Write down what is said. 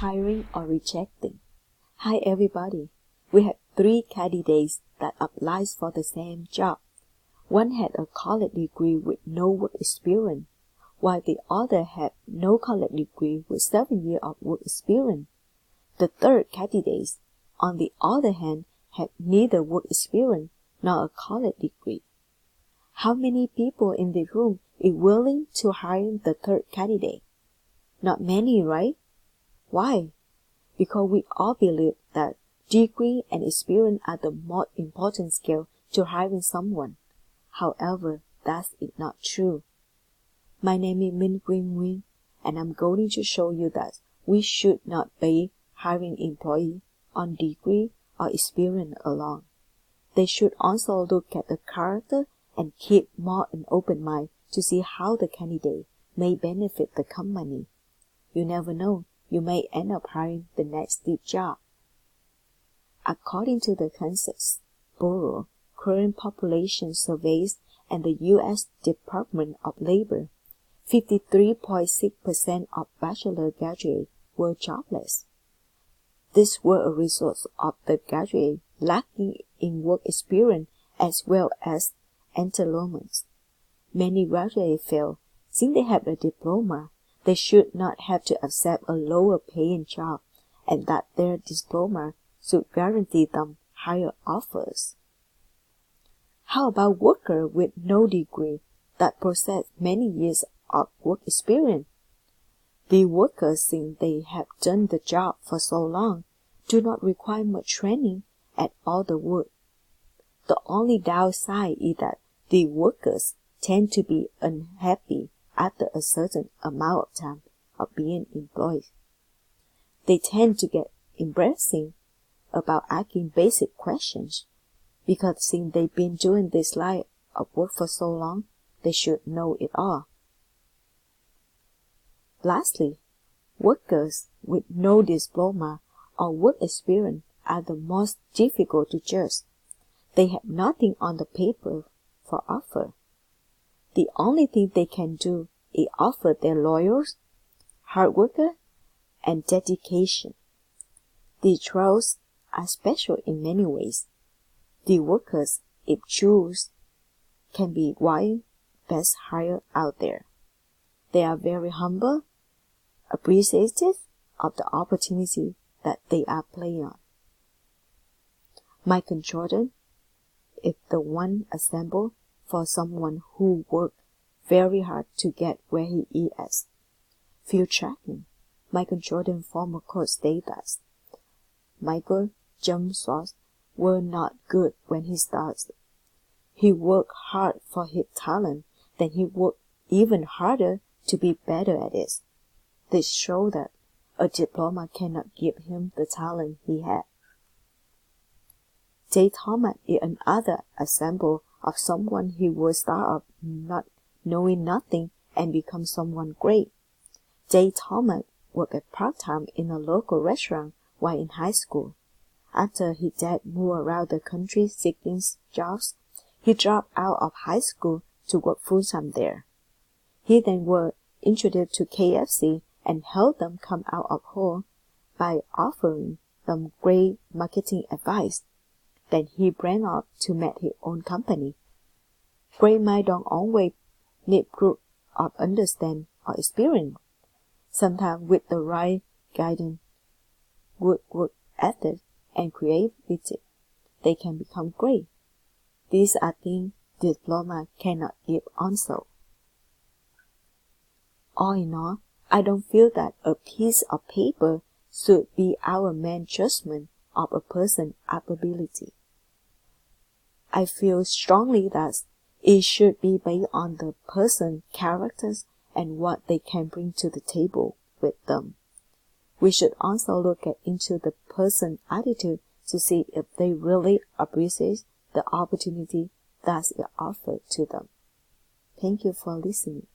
hiring or rejecting. Hi everybody. We had 3 candidates that applied for the same job. One had a college degree with no work experience, while the other had no college degree with 7 years of work experience. The third candidate, on the other hand, had neither work experience nor a college degree. How many people in the room is willing to hire the third candidate? Not many, right? Why? Because we all believe that degree and experience are the most important skill to hiring someone. However, that is not true. My name is Minh Quyên Nguyen, and I'm going to show you that we should not be hiring employees on degree or experience alone. They should also look at the character and keep more an open mind to see how the candidate may benefit the company. You never know, you may end up hiring the next Steve Jobs. According to the Census Bureau current population surveys and the U.S. Department of Labor, 53.6% of bachelor graduates were jobless. These were a result of the graduates lacking in work experience as well as entitlements. Many graduates fail. Since they have a diploma, they should not have to accept a lower paying job, and that their diploma should guarantee them higher offers. How about workers with no degree that possess many years of work experience? The workers, since they have done the job for so long, do not require much training at all the work. The only downside is that the workers tend to be unhappy after a certain amount of time of being employed. They tend to get embarrassing about asking basic questions, because since they've been doing this line of work for so long, they should know it all. Lastly, workers with no diploma or work experience are the most difficult to judge. They have nothing on the paper for offer. The only thing they can do is offer their loyals, hard worker, and dedication. The roles are special in many ways. The workers, if chosen, can be wide best hired out there. They are very humble, appreciative of the opportunity that they are playing on. Michael Jordan is the one example for someone who worked very hard to get where he is. Phil Jackson, Michael Jordan's former coach, stated that Michael jump shots were not good when he started. He worked hard for his talent, then he worked even harder to be better at it. This shows that a diploma cannot give him the talent he had. Jay Thomas is another example of someone who will start off not knowing nothing and become someone great. Jay Thomas worked part-time in a local restaurant while in high school. After his dad moved around the country seeking jobs, he dropped out of high school to work full-time there. He then was introduced to KFC and helped them come out of hole by offering them great marketing advice. Then he branched off to make his own company. Great minds don't always need proof of understanding or experience. Sometimes with the right guidance, good work ethic, and creativity, they can become great. These are things diploma cannot give also. All in all, I don't feel that a piece of paper should be our main judgment of a person's ability. I feel strongly that it should be based on the person's characters and what they can bring to the table with them. We should also look into the person's attitude to see if they really appreciate the opportunity that is offered to them. Thank you for listening.